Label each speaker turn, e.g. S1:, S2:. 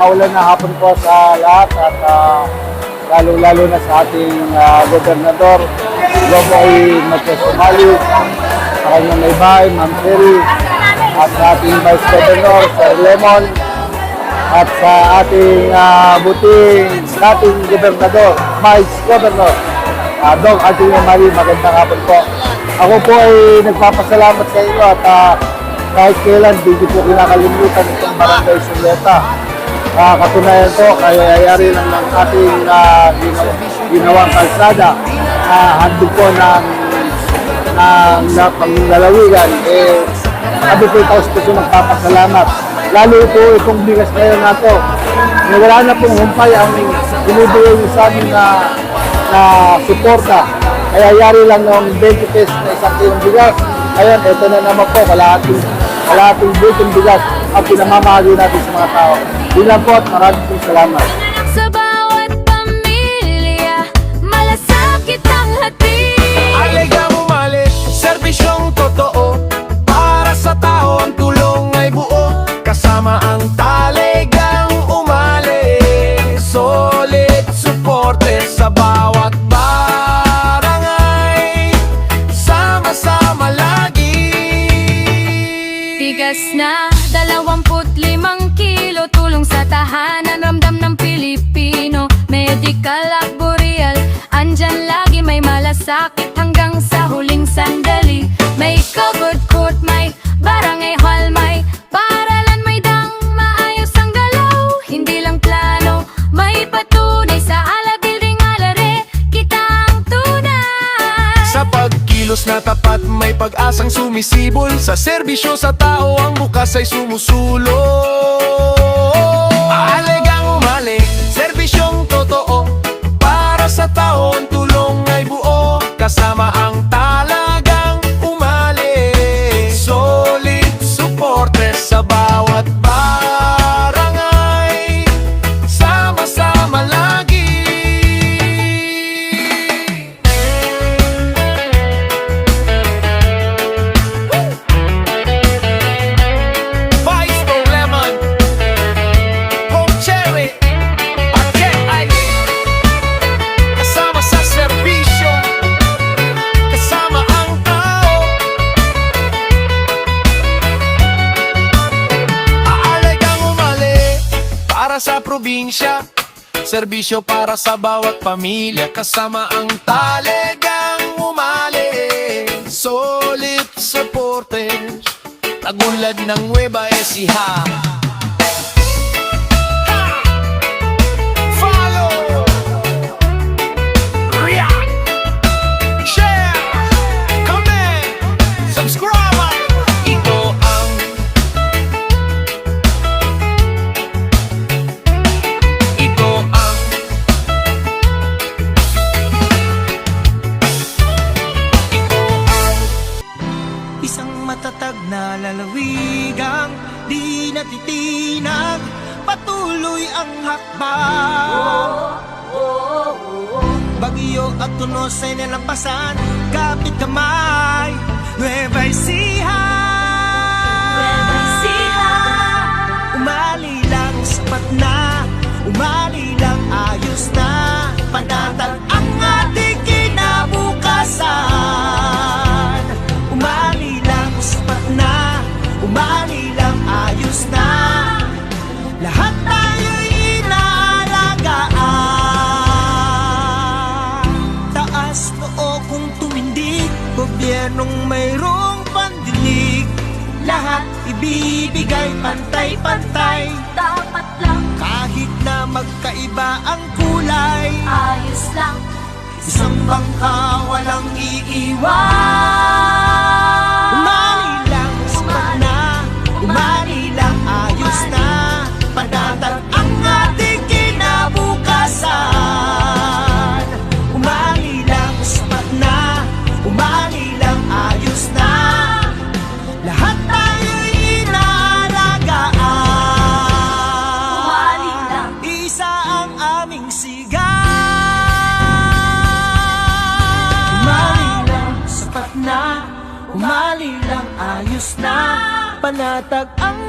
S1: maulan na hapon po sa lahat at lalo-lalo na sa ating gobernador, Loboy Magkasumali, sa kanyang may bahay, Ma'am Sherry, at sa ating Vice Governor, Sir Lemon, at sa ating buting dating gobernador, Vice Governor, Dong Arturo Mari. Magandang hapon po. Ako po ay nagpapasalamat sa inyo at kahit kailan hindi ko kinakalimutan itong Barangay Suleta. Katunayan po, kayayari lang ng ating ginawang kalsada, handog po ng panglalawigan. Sabi po ikaw sa nagpapasalamat. Lalo po itong bigas ngayon nato. Wala na pong humpay ang binibigay niyo sa amin na suporta. Kaya yari lang ng 20 pesos na isang kilong bigas. Ngayon, ito na naman po, kalahating bultong bigas ang pinamamahagi natin sa mga tao. Bilang po at maraming salamat.
S2: Sa bawat pamilya, malasakit ang hati.
S3: Aligang umalis, serbisyong totoo. Para sa tao ang tulong ay buo. Kasama ang talagang umalis. Solid suporte sa bawat barangay. Sama-sama lagi.
S2: Tigas na 25 kilo, tulong sa tahanan, ramdam ng Pilipino. Medical at boreal, andyan lagi, may malasakit hanggang sa huling sandali. May covered court, may barangay hall, may paaralan, may dang maayos ang galaw. Hindi lang plano, may patunay sa ala building, alare, kita ang tunay.
S3: Sa pagkilos na tapat, may pag-asang sumisibol. Sa serbisyo sa tao, ang bukas ay sumusulong. Aligang umalik, serbisyong totoo. Para sa tao, ang tulong ay buo. Kasama ang talagang umalik. Solid suporte sa bawat barangay. Sama-sama lagi. Vice Lemon, Home Cherry, at Jet Ivy. Kasama sa serbisyo, kasama ang tao. Aalagang umali para sa probinsya. Serbisyo para sa bawat pamilya. Kasama ang talagang umali. Solid supporters, tagulad ng Nueva Ecija. Follow, react, share, comment, subscribe. Ito ang Ito ang
S4: Isang matatag na lalawigang di natitinag, patuloy ang hakbang. Bagyo at tunos ay nalampasan, kapit kamay, Nueva Ecija. Umali lang, sapat na, umali lang, ayos na, panatag ang ating kinabukasan. Umali lang, sapat na, umali lang, ayos na, lahat tayo'y inaalagaan. Taas noo kung tumindig, gobyernong mayroong pandinig, lahat ibibigay pantay-pantay.
S2: Dapat lang,
S4: Kahit na magkaiba ang kulay,
S2: ayos lang,
S4: isang bangka walang iiwan. Umali lang, sapat na, umali lang, ayos na, panatag ang ating kinabukasan. Umali lang, sapat na, umali lang, ayos na, lahat tayo'y inaalagaan.
S2: umali lang.
S4: Isa ang aming sigaw. Umali lang, sapat na, umali lang, ayos na, panatag ang